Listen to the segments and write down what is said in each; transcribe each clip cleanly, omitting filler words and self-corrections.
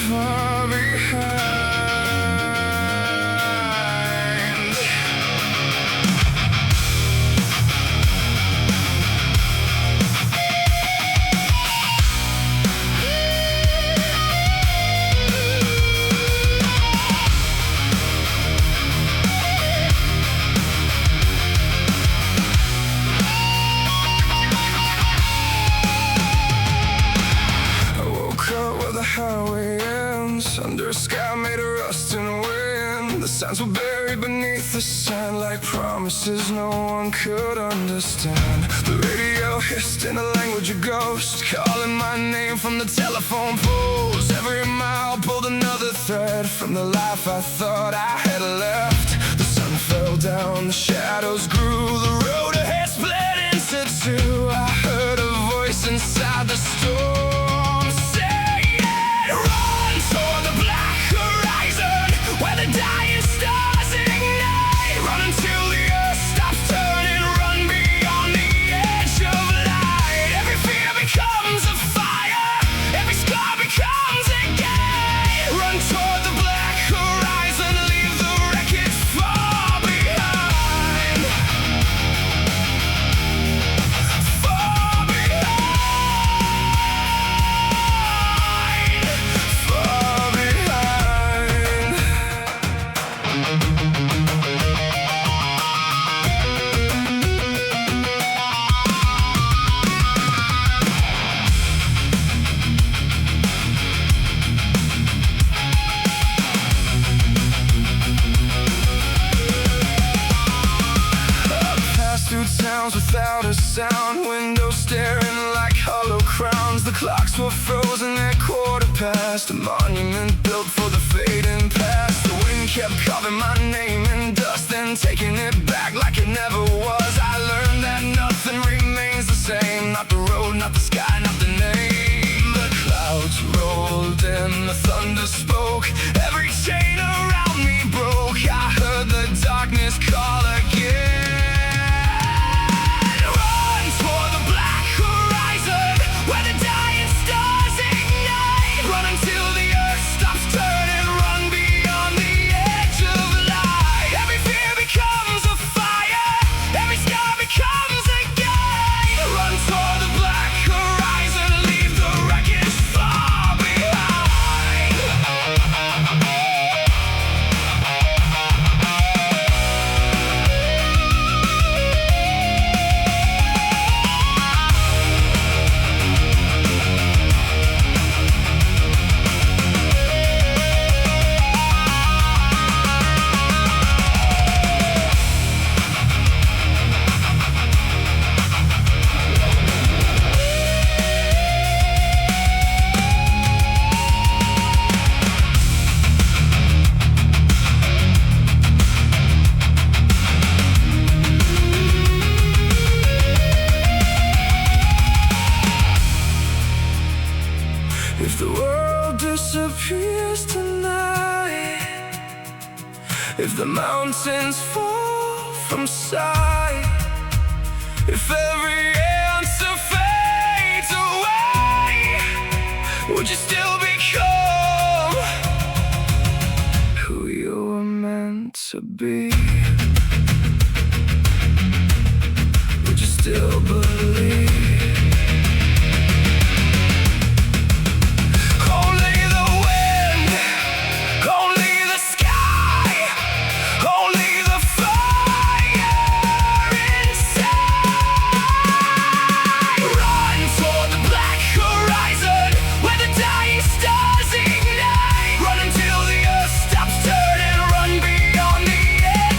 Far behind. Highway ends under a sky made of rust and wind. The signs were buried beneath the sand like promises no one could understand. The radio hissed in a language of ghosts, calling my name from the telephone poles. Every mile pulled another thread from the life I thought I had left. The sun fell down, the shadows grew, the road ahead split into two. I heard a voice inside the storm. Dying stars ignite. Run until the earth stops turning. Run beyond the edge of light. Every fear becomes a fire. Every scar becomes a gate. Run toward the black horizon. Leave the wreckage far behind. Far behind. Far behind. Through towns without a sound, windows staring like hollow crowns. The clocks were frozen at 1:15, a monument built for the fading past. The wind kept carving my name in dust, then taking it back like it never was. I learned that nothing remains the same, not the road, not the sky, not the name. The clouds rolled in, the thunder spoke, every chain around me broke. I heard the darkness call again. If the world disappears tonight, if the mountains fall from sight, if every answer fades away, would you still become who you were meant to be? Would you still believe? Stars ignite. Run until the earth stops turning. Run beyond the edge.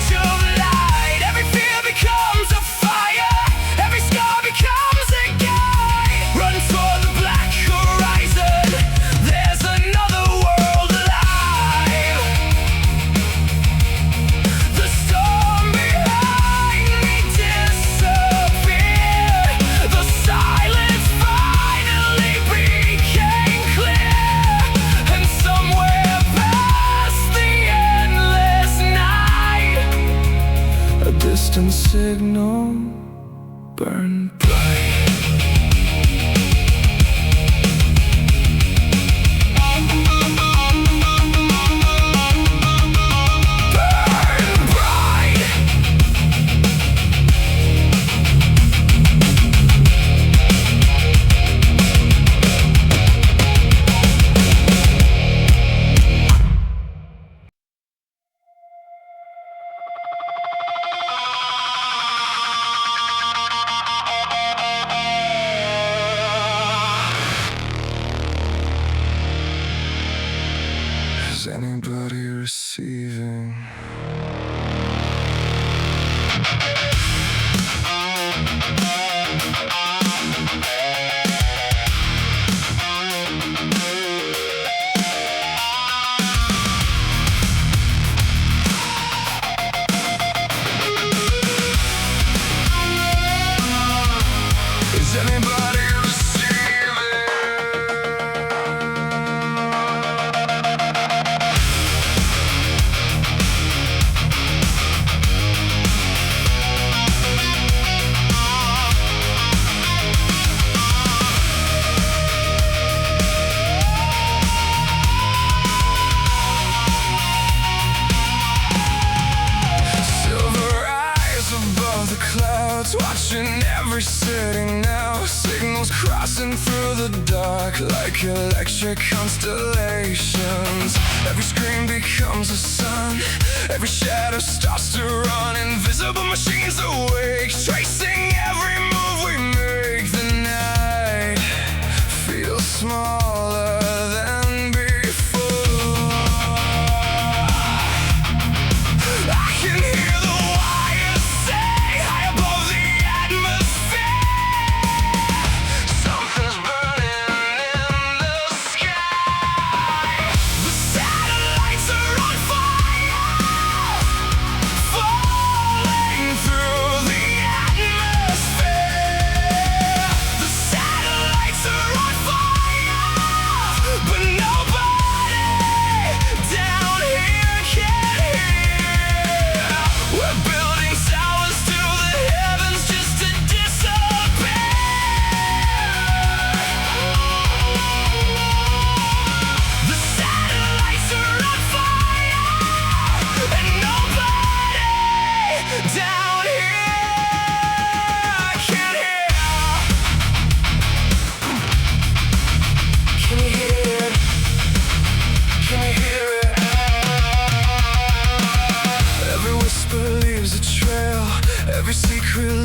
signal burn bright. Is anybody receiving? Is anybody watching every city now? Signals crossing through the dark like electric constellations. Every screen becomes a sun, every shadow starts to run. Invisible machines awake, tracing every move we make. The night feels smaller than before. I can hear the wires say high above the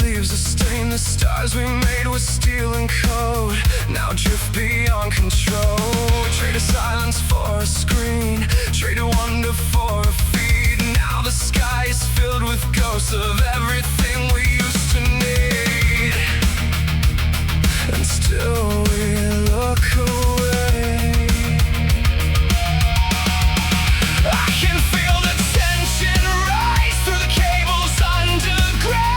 leaves a stain. The stars we made with steel and code now drift beyond control. Trade a silence for a screen, trade a wonder for a feed. Now the sky is filled with ghosts of everything we used to need, and still we look away. I can feel the tension rise through the cables underground.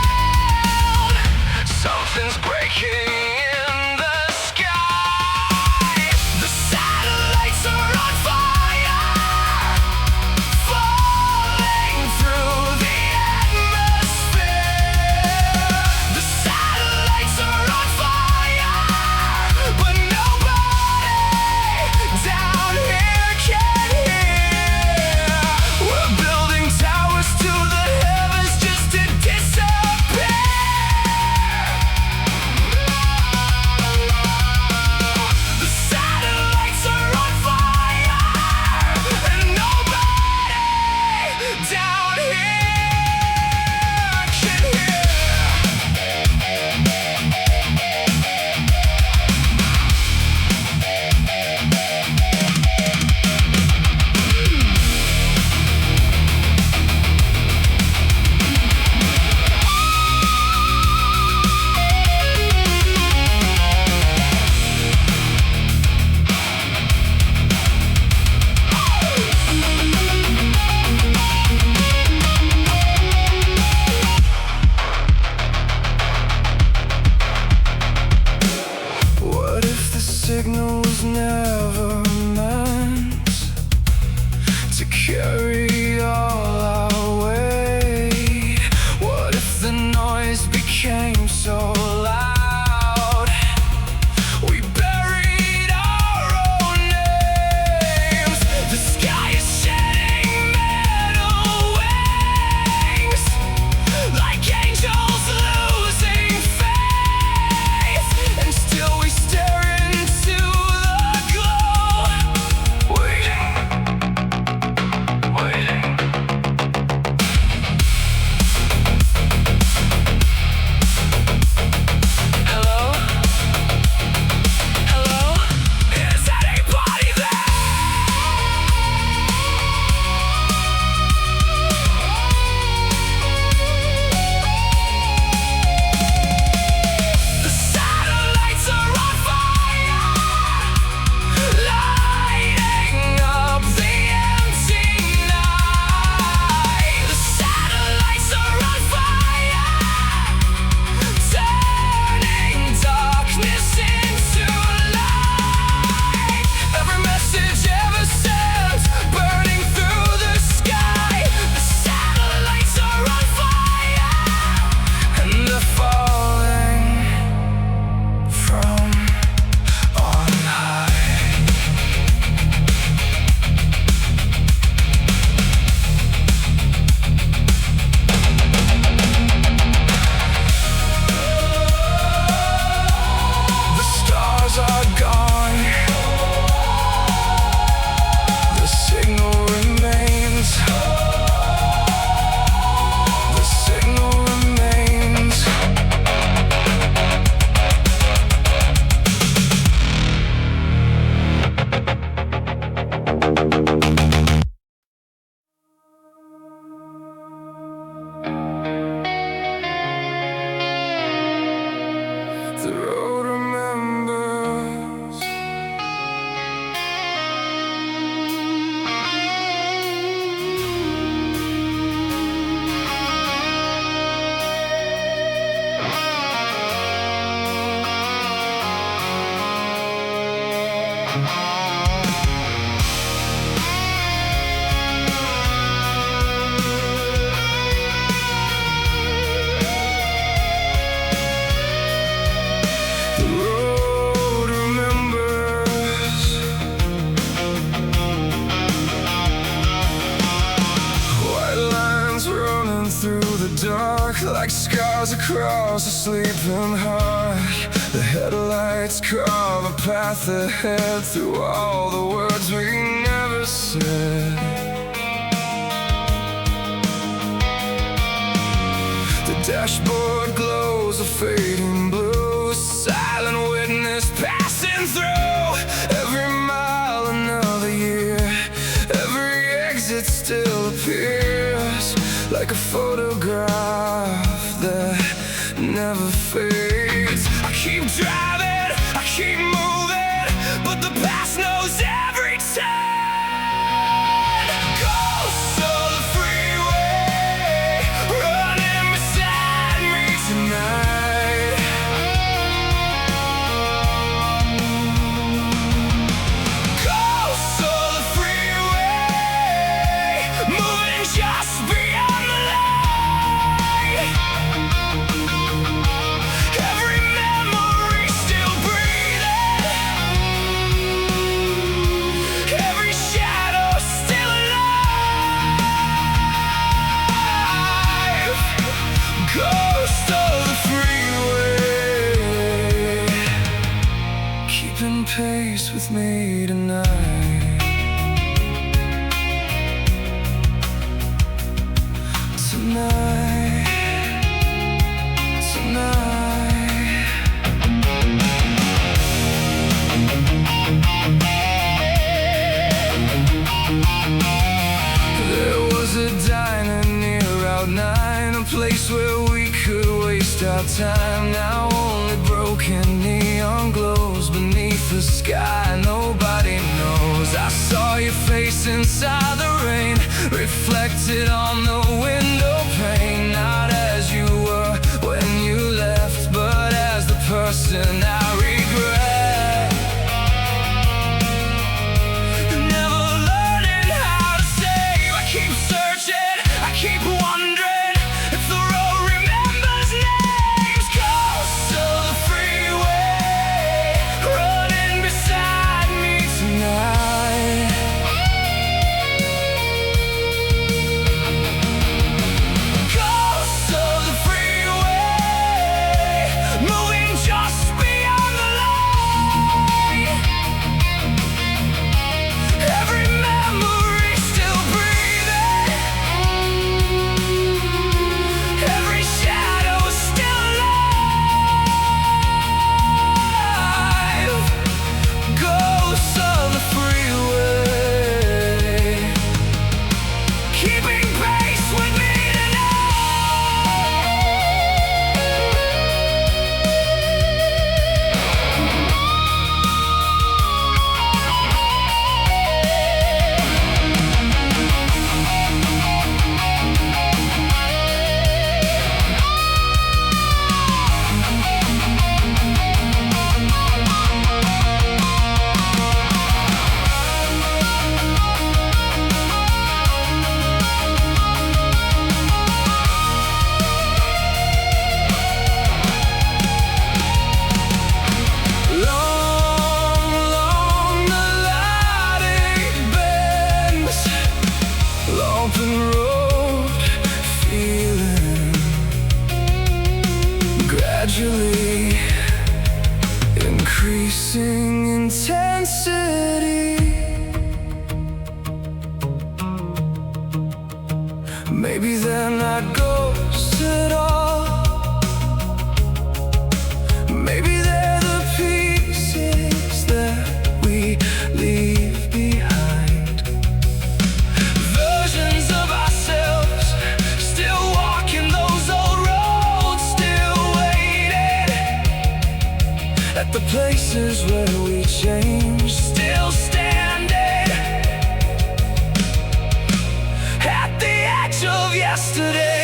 Something's breaking in the sky. The satellites are on fire, falling through the atmosphere. The satellites are on fire, but nobody down here can hear. We're building towers to the heavens just to disappear. The satellites are on fire, and nobody down here can hear. What if the signal was never meant to carry all our weight? What if the noise Dark like scars across a sleeping heart. The headlights carve a path ahead through all the words we never said. The dashboard glows a fading blue, silent witness passing through. Every mile another year, every exit still appears like a photograph that never fades. I keep driving, I keep moving, but the past knows every turn. Ghosts of the freeway running beside me tonight. Ghosts of the freeway moving just beyond the light. Every memory still breathing, every shadow still alive. Ghost of the freeway, keeping pace with me tonight. Tonight, tonight. There was a diner near Route 9, a place where we could waste our time. Now only broken neon glows beneath the sky. Nobody knows. I saw your face inside the rain, reflected on the window pane. Not as you were when you left, but as the person I regret. Never learning how to save. I keep searching, I keep wondering if the road remembers names. Ghosts of the freeway running beside me tonight. Ghosts of the freeway moving just beyond the light. Every memory still breathing, every shadow still alive. Ghosts of the freeway, keeping pace with me gradually increasing intensity. Maybe they're not ghosts at all. Maybe they're the pieces that we leave behind. Versions of ourselves still walking those old roads, still waiting at the places where we change, still standing at the edge of yesterday.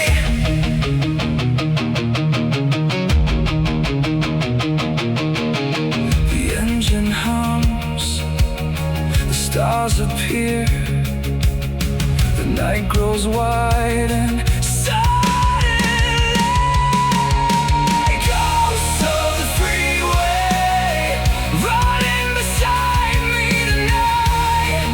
stars appear. The night grows wide and suddenly ghosts of the freeway running beside me tonight.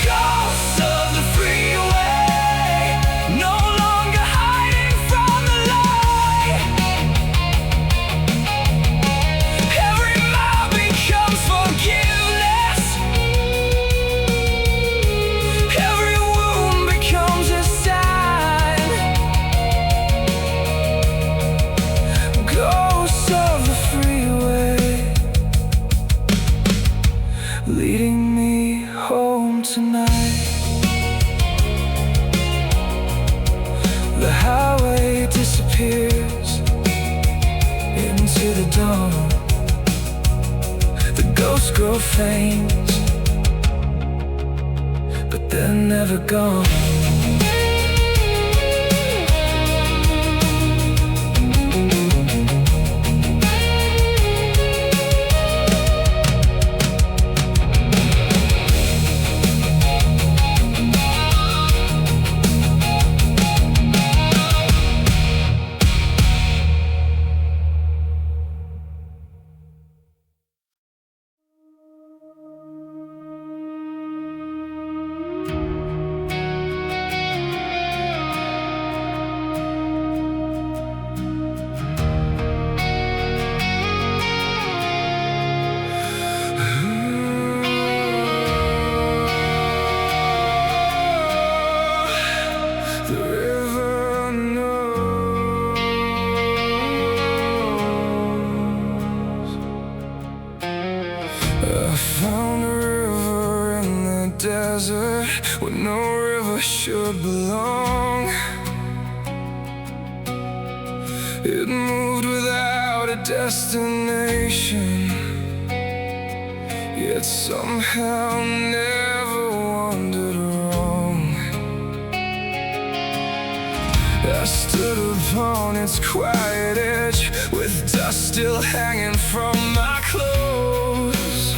Ghosts of the freeway, no longer hiding from the light. Every mile becomes forgiveness. Every wound becomes a sign. Ghosts of the freeway, leading me home tonight. The highway disappears into the dawn. The ghosts grow faint, but they're never gone. The river knows. I found a river in the desert where no river should belong. It moved without a destination, yet somehow never wandered wrong. I stood upon its quiet edge with dust still hanging from my clothes.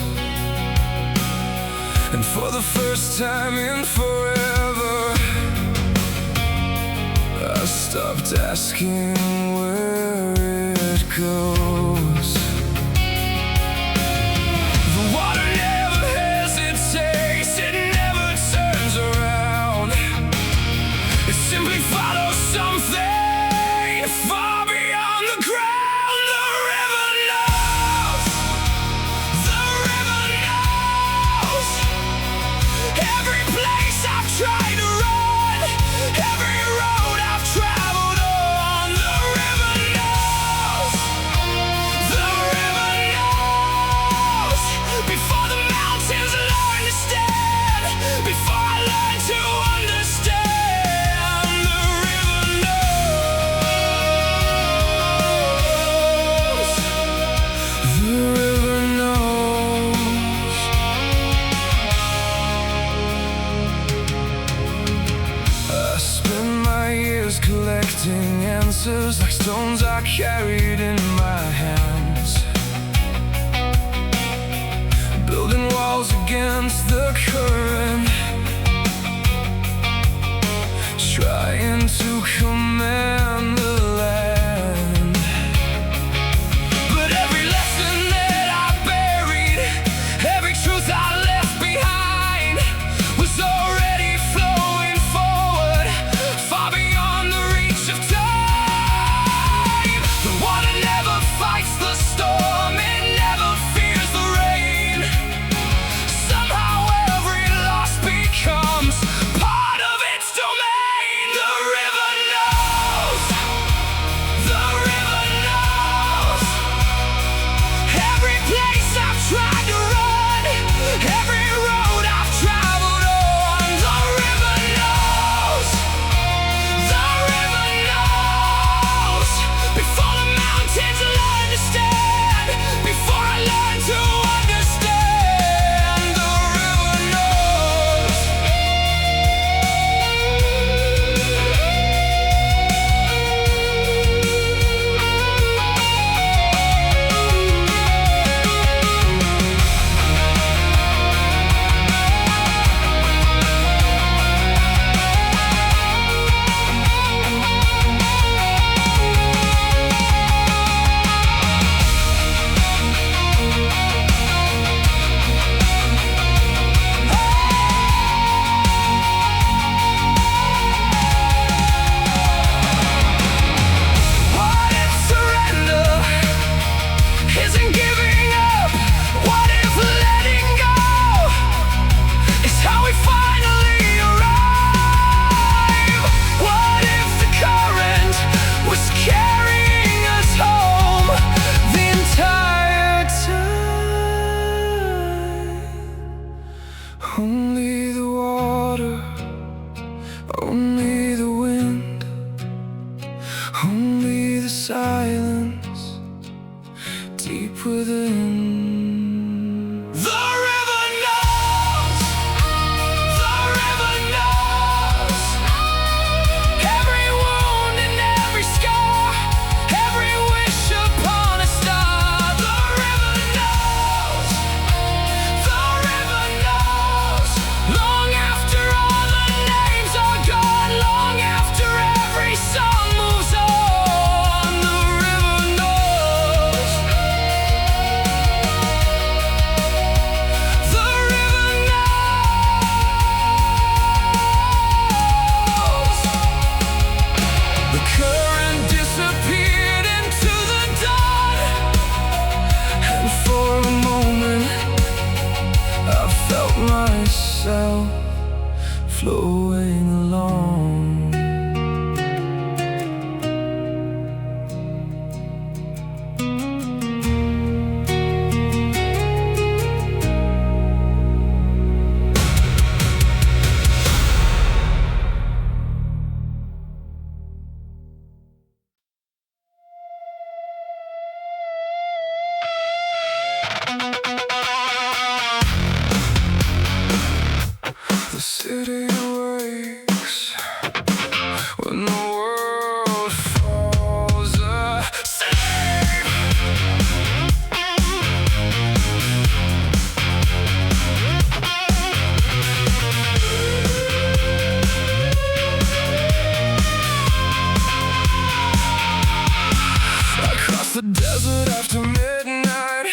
And for the first time in forever, I stopped asking where it goes. The water never hesitates, it never turns around. It simply follows something far beyond the ground. The river knows. The river knows. Every place I've tried to run, every road I've traveled on. The river knows. The river knows. Before the mountains learn to stand, before I learn to understand, the river knows. The river knows. I spent my years collecting answers like stones I carried in my hands, building walls against the current, trying to command the land. But every lesson that I buried, every truth I left behind, was already flowing forward, far beyond the reach of time. The water never fights the storm, it never fears the rain. Somehow every loss deep within. The river knows, the river knows, every wound and every scar, every wish upon a star. The river knows, the river knows, long after all the names are gone, long after every song moves on. The river knows, the river knows. The current disappeared into the dawn, and for a moment I felt myself flowing along. The city wakes when the world falls asleep. I cross the desert after midnight,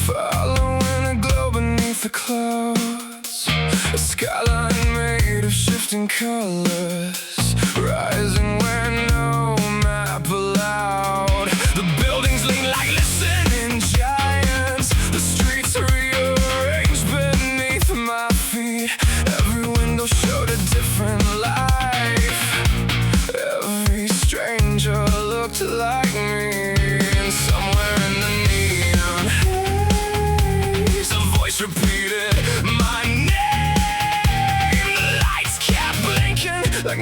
following a glow beneath the clouds. A skyline made of shifting colors, rising where no map allowed. The buildings lean like listening giants, the streets rearranged beneath my feet. Every window showed a different life, every stranger looked like me. And somewhere in the neon haze, a voice repeated my name. Like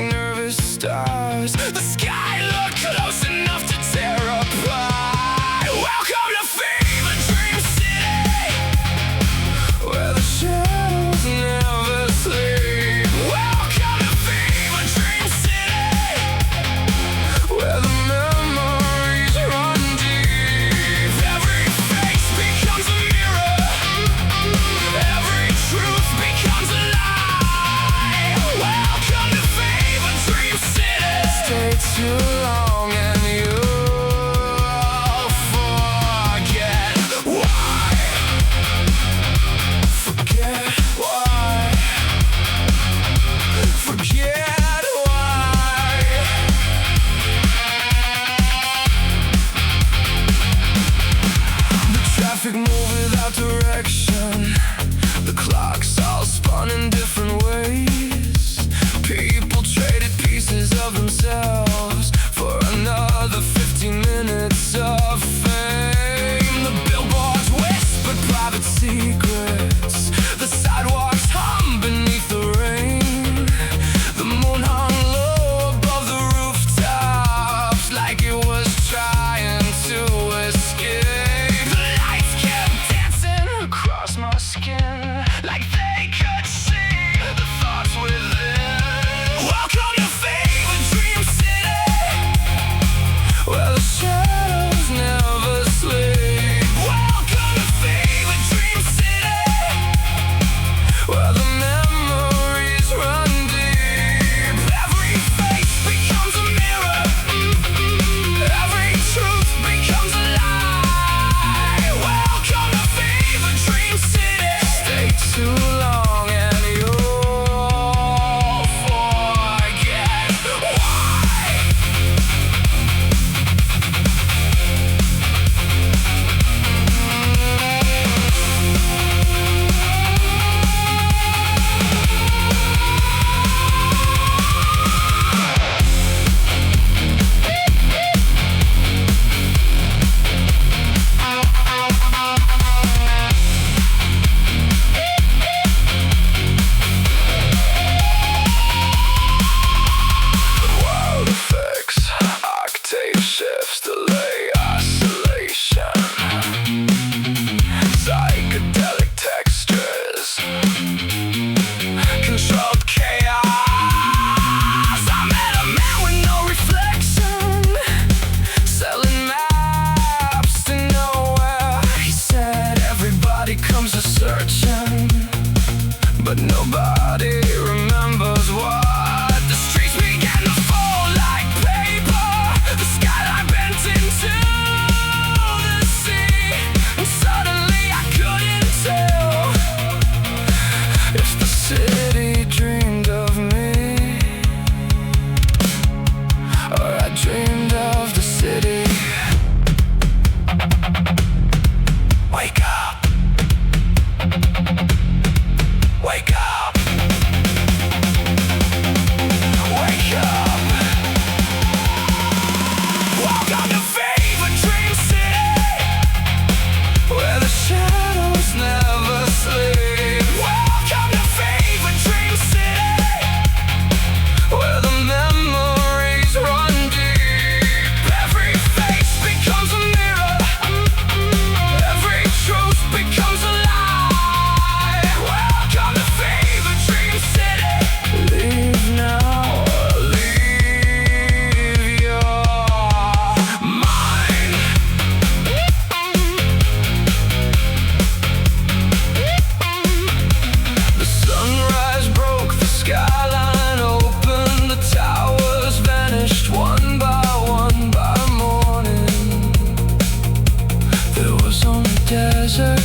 desert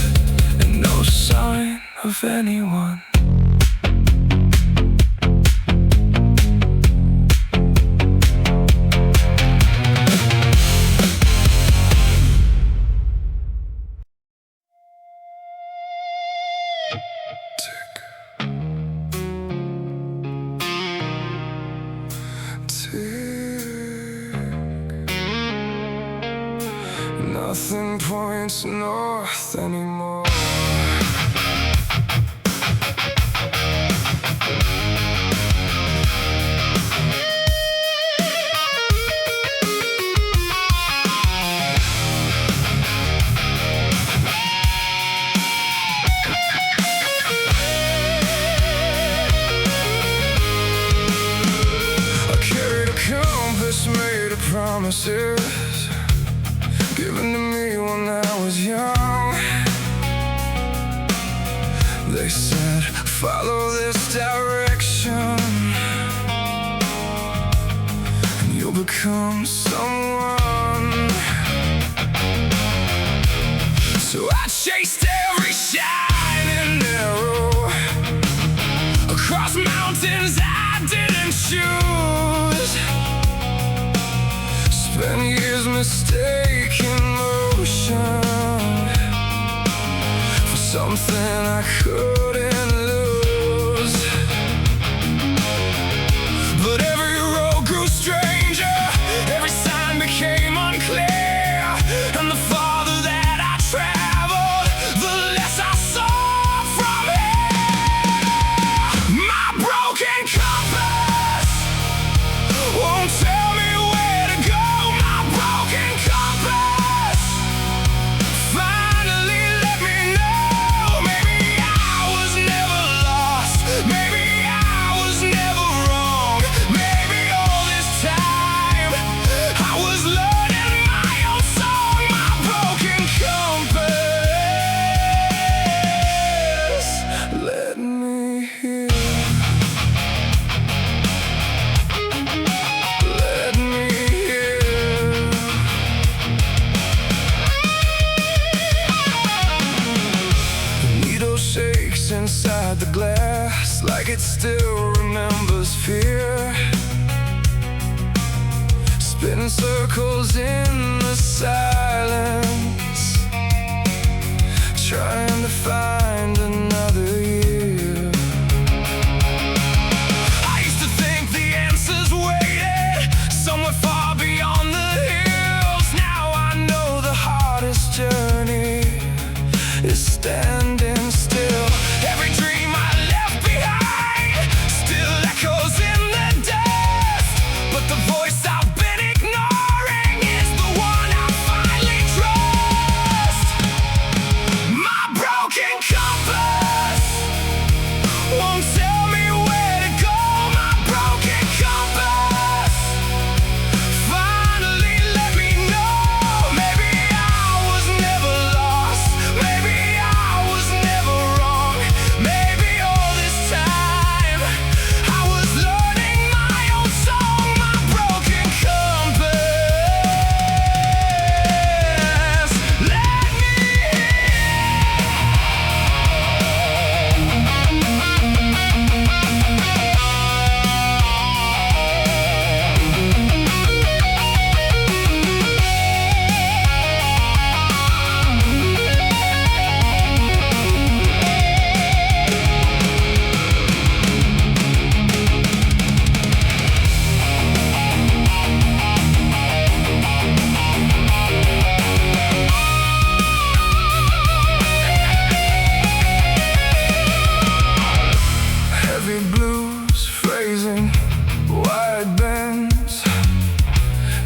and no sign of anyone. Nothing points north anymore. I carried a compass made of promises given to me when I was young. They said, follow this direction and you'll become someone. So I chased every shining arrow across mountains I didn't choose. Spent years mistaking motion for something I couldn't lose. But every road grew stranger, every sign became unclear, and the farther that I traveled, the less I saw from here. My broken compass won't tell me where to go. My broken compass finally let me know. Maybe I was never lost, maybe I was never wrong. Maybe all this time I was learning my own song. My broken compass let me hear. Let me hear. The needle shakes inside the glass like it still remembers fear. Spinning circles in the silence, trying to find another year. I used to think the answers waited somewhere far beyond the hills. Now I know the hardest journey is standing still. Every dream I left behind still echoes in the dust, but the voice I've been ignoring is the one I finally trust. My broken compass won't tell me where to go. My broken compass finally let me know. Maybe I was never lost, maybe I was never wrong. Maybe all this time I was learning my own song. My broken compass let me heavy blues, phrasing, wide bends,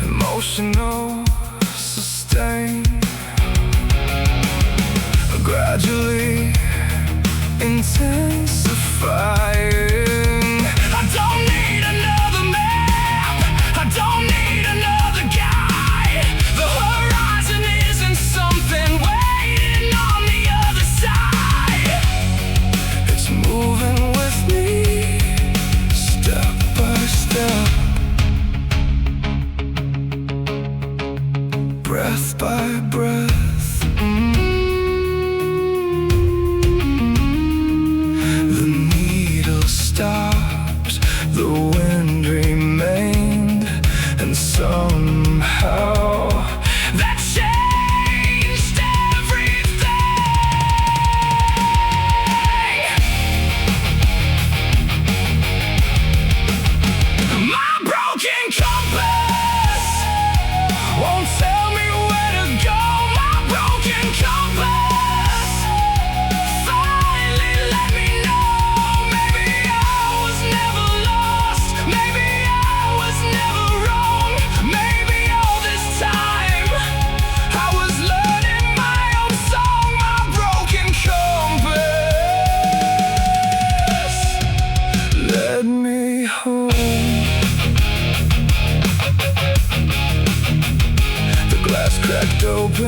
emotional sustain, gradually intensifying. I don't need another map, I don't need another guide. The horizon isn't something waiting on the other side. It's moving with me, step by step, breath by breath.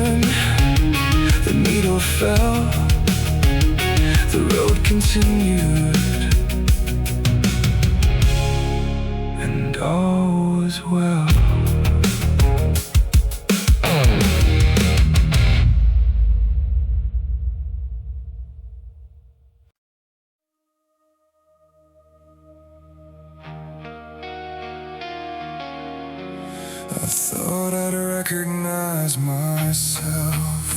turn, the needle fell, the road continued, and all was well. I thought I'd recognize myself.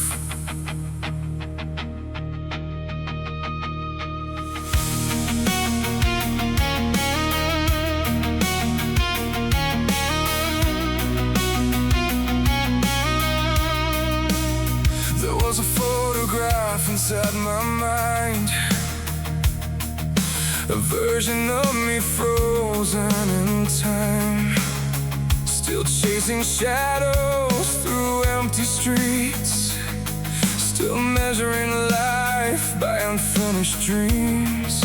There was a photograph inside my mind, a version of me frozen in time, still chasing shadows through empty streets, still measuring life by unfinished dreams.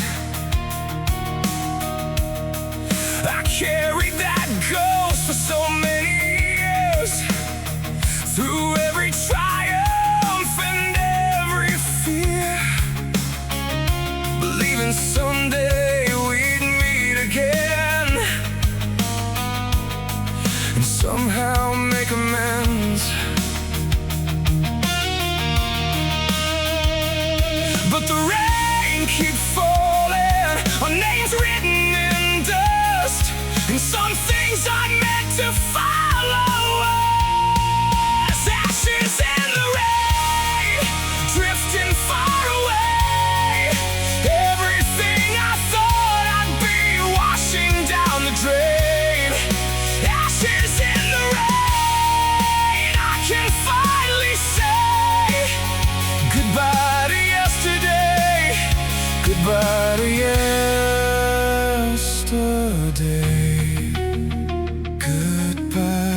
I carried that ghost for so many years, through every triumph and every fear, believing someday we'd meet again, and somehow make amends. But the rain keeps falling, our names written in dust, and some things aren't meant to follow us. Ashes in the rain, drifting far away. Everything I thought I'd be washing down the drain. Ashes in the rain, I can finally say goodbye to yesterday, goodbye to yesterday, goodbye.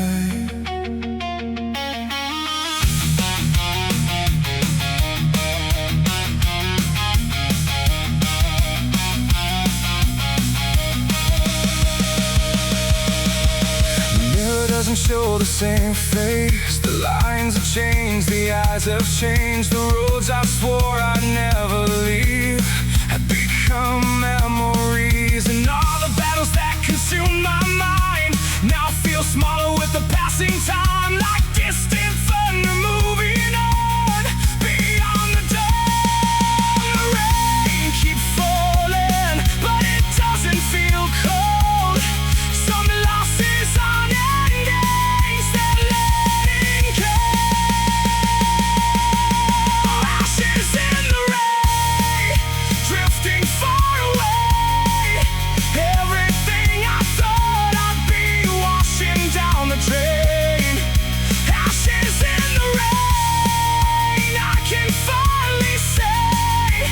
The mirror doesn't show the same face, the lines have changed, the eyes have changed, the roads I swore I'd never leave have become memories, and all the battles that consume my mind now feel smaller with the passing time, like distant thunder moving on beyond the dawn. The rain keeps falling, but it doesn't feel cold. Some losses on endings that letting go. Ashes in the rain, drifting far away. Everything I thought I'd be washing down the drain. Ashes in the rain, I can finally say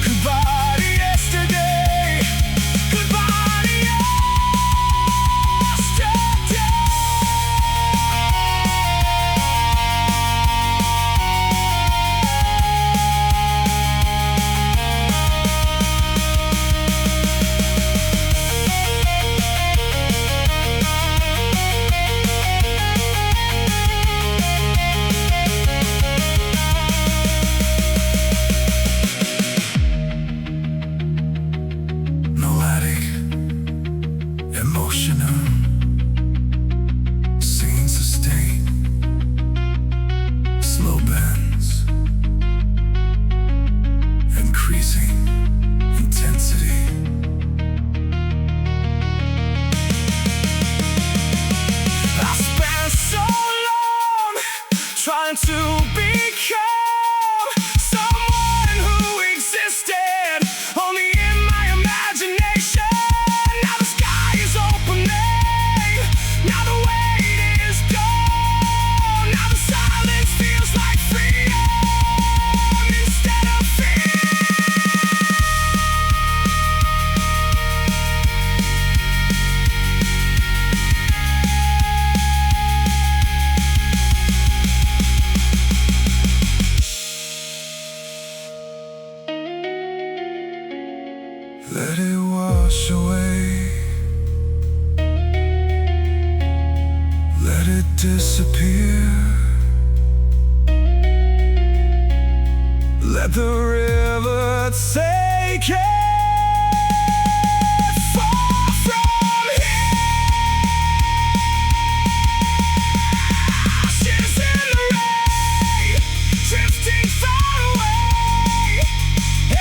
goodbye to yesterday, goodbye to yesterday. Melodic, emotional, scene sustained, slow bends, increasing intensity. I spent so long trying to become someone who existed only in my imagination. Now the sky is opening, now the weight is gone, now the silence feels like freedom instead of fear. the river take it far from here. Ashes in the rain, drifting far away.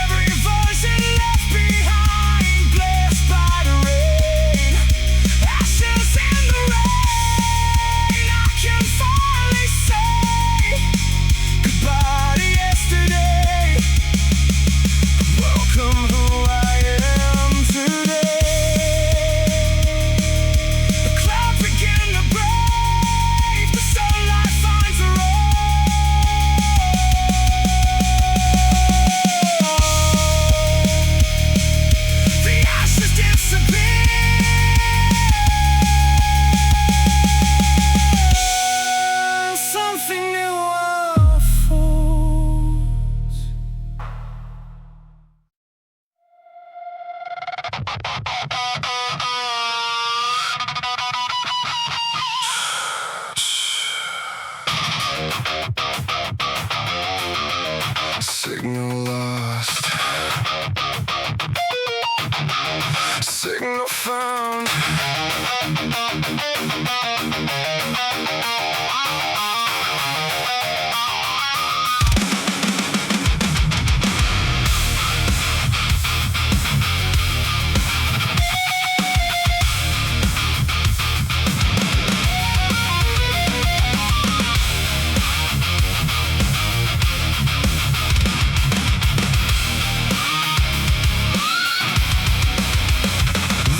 Every version left behind, blessed by the rain. Ashes in the rain, I can finally say goodbye to yesterday. Welcome who I am today. The clouds begin to break, the sunlight finds a road. The ashes disappear. Something new unfolds. Signal lost. Signal found.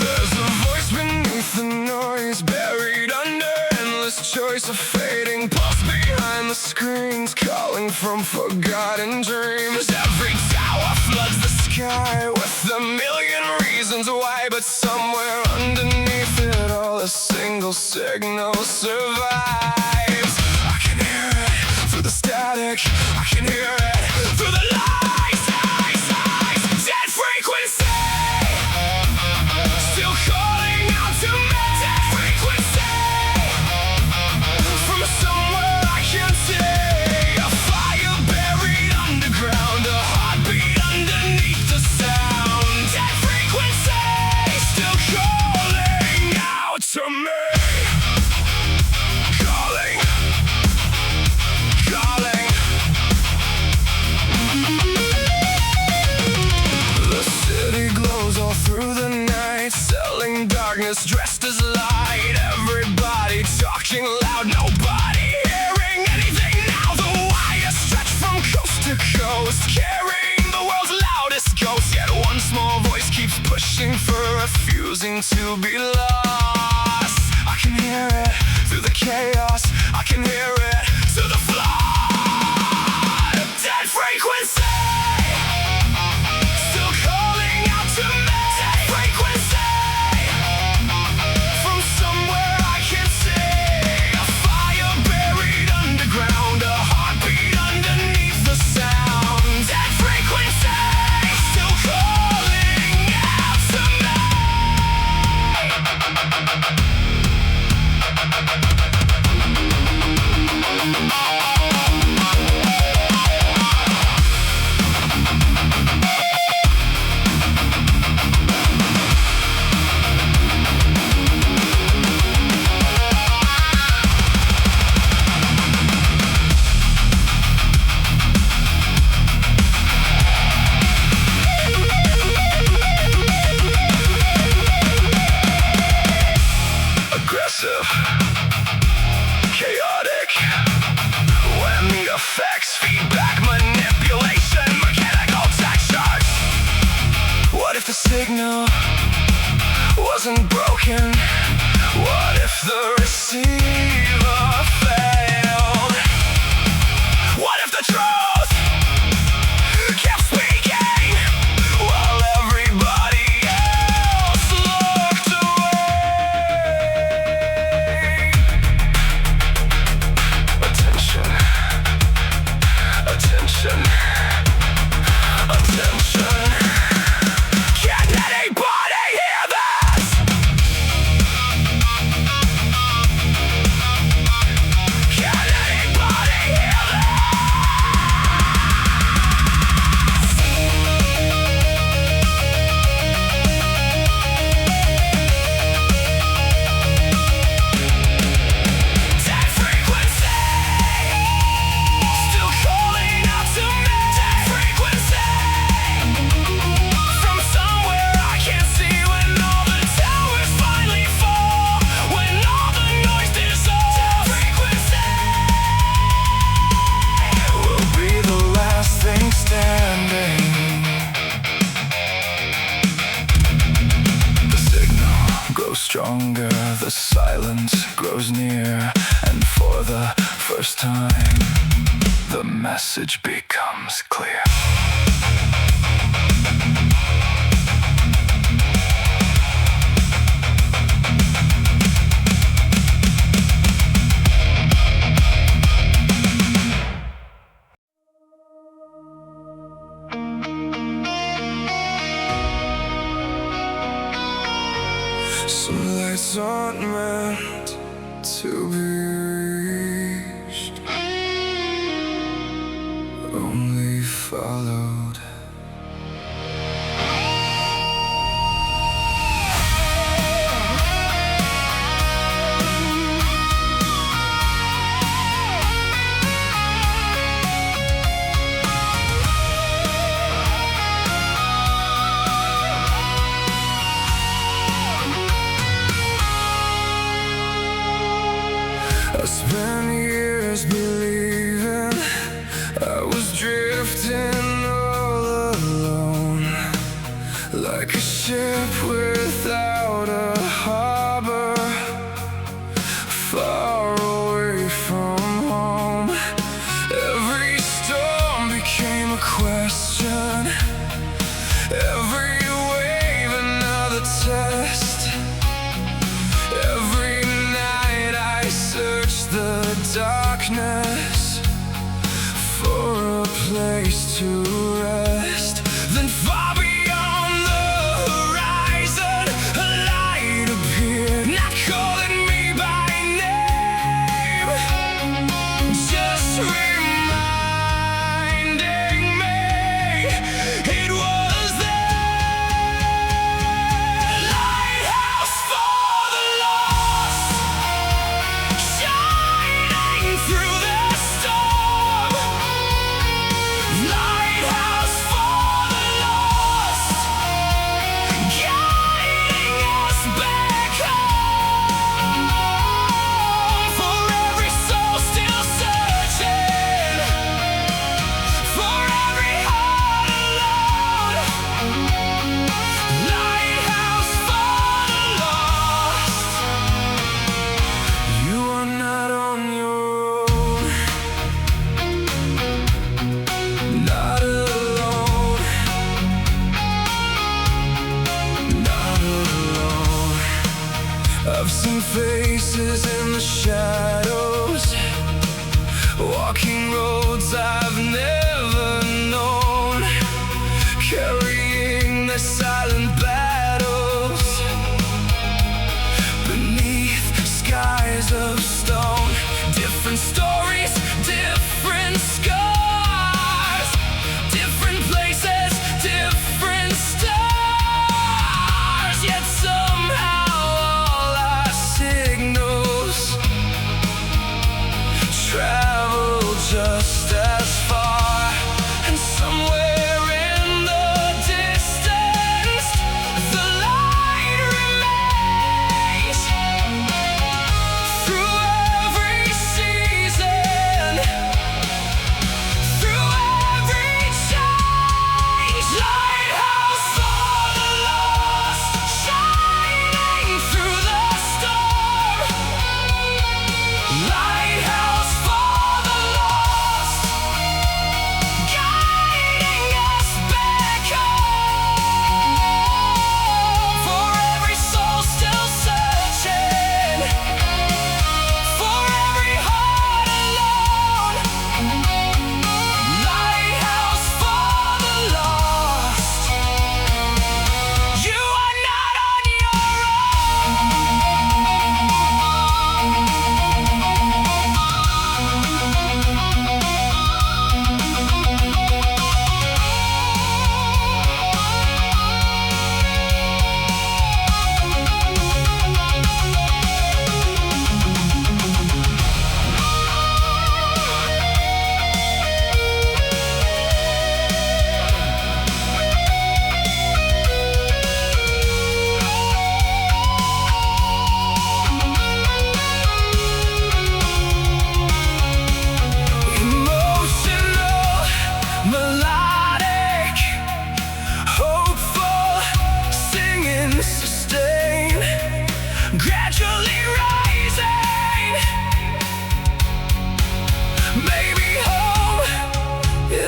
There's a voice beneath the noise, buried under endless choice of fading pulse behind the screens, calling from forgotten dreams. Every tower floods the sky with a million reasons why, but somewhere underneath it all, a single signal survives. I can hear it through the static. I can hear it through the lies. Dead frequency, still calling out to me. Dead frequency, from somewhere I can't see. A fire buried underground, a heartbeat underneath the sound. Dead frequency, still calling out to me. Calling, calling. The city glows all through the night, selling darkness dressed as light. Everybody talking loud, nobody hearing anything now. The wires stretch from coast to coast, carrying the world's loudest ghost. Yet one small voice keeps pushing for refusing to be lost. I can hear it through the chaos. I can hear it through the flood. Dead frequency, still calling out to me. Dead frequency, from somewhere I can't see. A fire buried underground, a heartbeat underneath the sound. Dead frequency, still calling out to me. Aggressive, chaotic, whammy effects, feedback, manipulation, mechanical textures. What if the signal wasn't broken? What if the receiver failed? What if the truth kept speaking while everybody else looked away? Attention, attention, attention. Can anybody hear this? time, the message becomes clear. Some lights aren't meant to be reached, only followed. I spent years believing I was drifting all alone, like a ship without a harbor, far away from home. Every storm became a question, every wave another test. Every night I search the darkness for a place to rest. Then far beyond the horizon, a light appeared, not calling me by name, just reminding me it was there. Lighthouse for the lost, shining through the storm. Lighthouse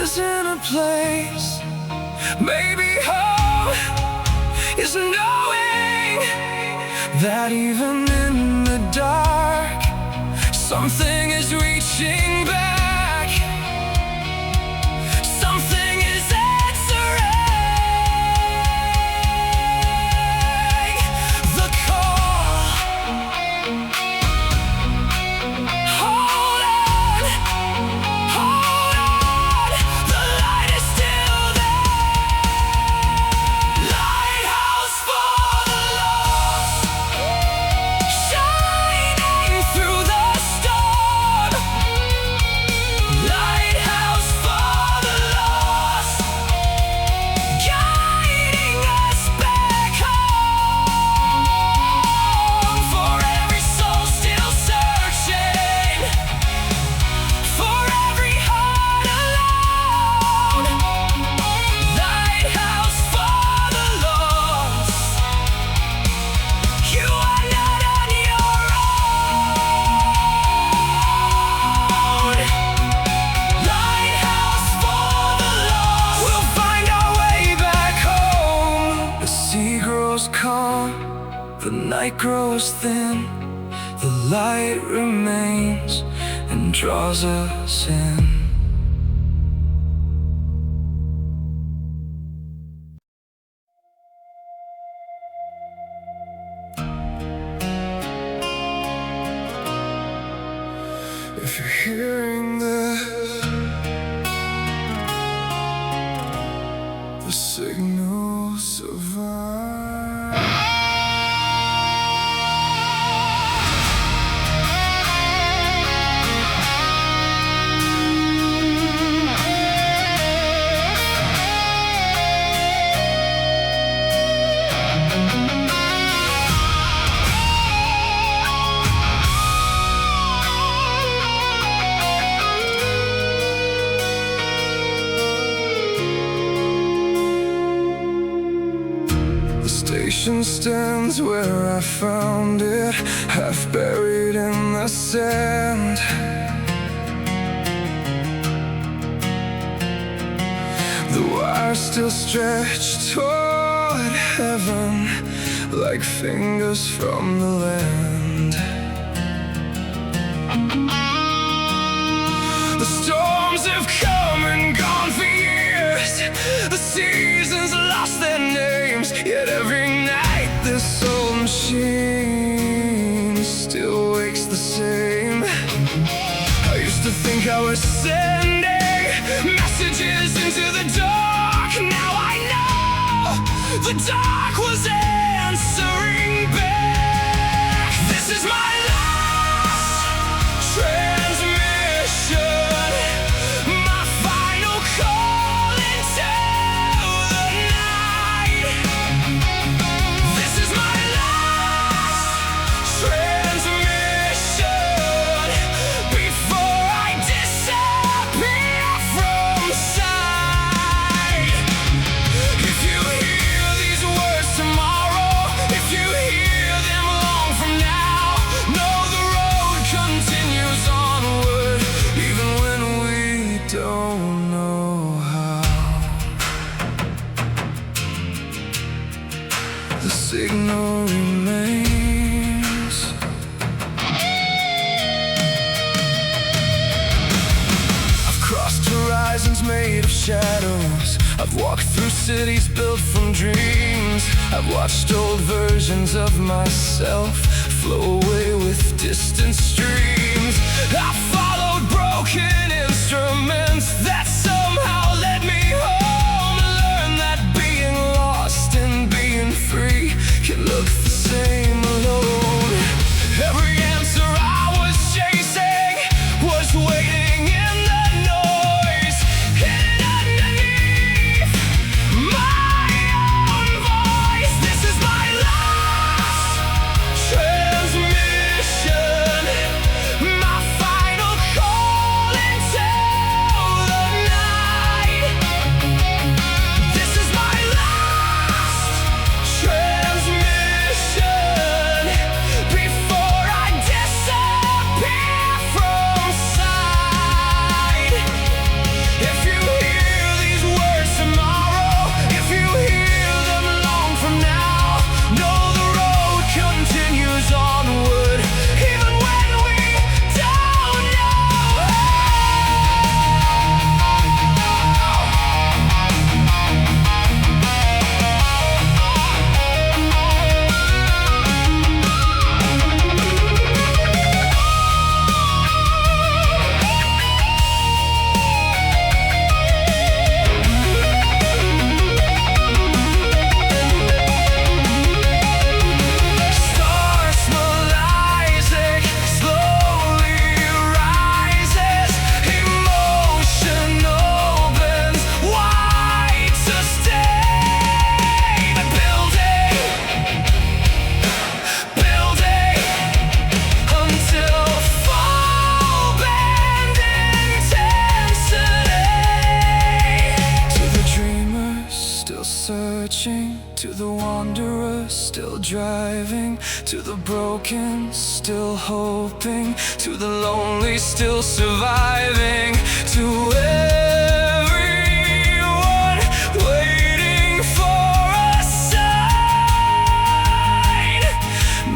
isn't a place. Maybe home is knowing that even in the dark, something is reaching back. Something is answering the call. Hold on, hold on, the light is still there. Lighthouse for the lost, shining through the storm. Lighthouse for the lost, guiding us back home. For every soul still searching, for every heart alone. Lighthouse for the lost, you are not on your own. Lighthouse for the lost, we'll find our way back home. The sea grows calm, the night grows thin, the light remains and draws us in. If you're hearing this, the signal survives. The station stands where I found it, half buried in the sand. The wire still stretched toward heaven, like fingers from the land. The storms have come and gone for years, the seasons lost their names, yet every night this old machine still wakes the same. I used to think I was sending messages into the dark. Now I know the dark was answering back. This is my last transmission, my final call into the night. This is my last transmission before I disappear from sight. If you hear these words tomorrow, if you hear them long from now, know the road continues onward, even when we don't know how. The signal remains. I've crossed horizons made of shadows, I've walked through cities built from dreams. I've watched old versions of myself flow away with distant streams. I followed broken instruments that somehow led me home. Learned that being lost and being free can look the same alone. Every answer I was chasing was waiting in the noise, hidden underneath my own voice. This is my last transmission, my final call into To the wanderer still driving, to the broken still hoping, to the lonely still surviving, to everyone waiting for a sign.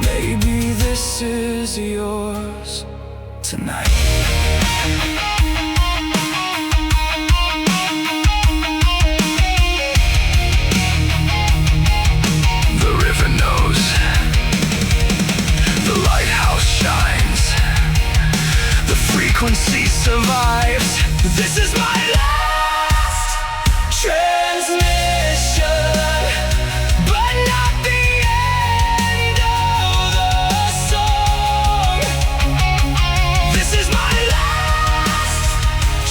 Maybe this is yours tonight. The lighthouse shines, the frequency survives. This is my last transmission, but not the end of the song. This is my last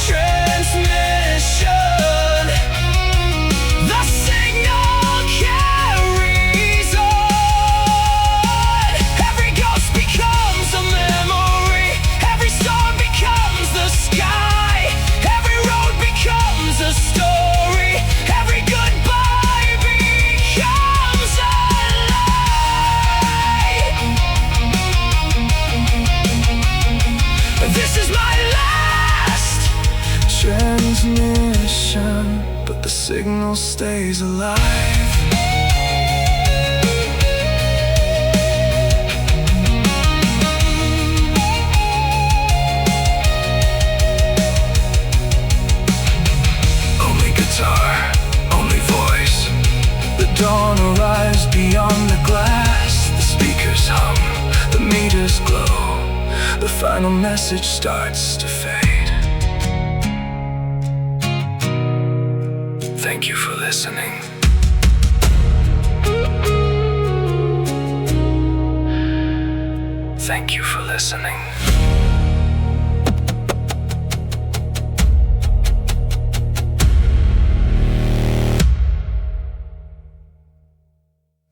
transmission. The signal carries on. Every ghost becomes a memory. Every song becomes the sky. Every road becomes a story. Every goodbye becomes a lie. This is my last transmission, but the signal stays alive. Only guitar, only voice. The dawn arrives beyond the glass. The speakers hum, the meters glow. The final message starts to fade. Thank you for listening. Thank you for listening.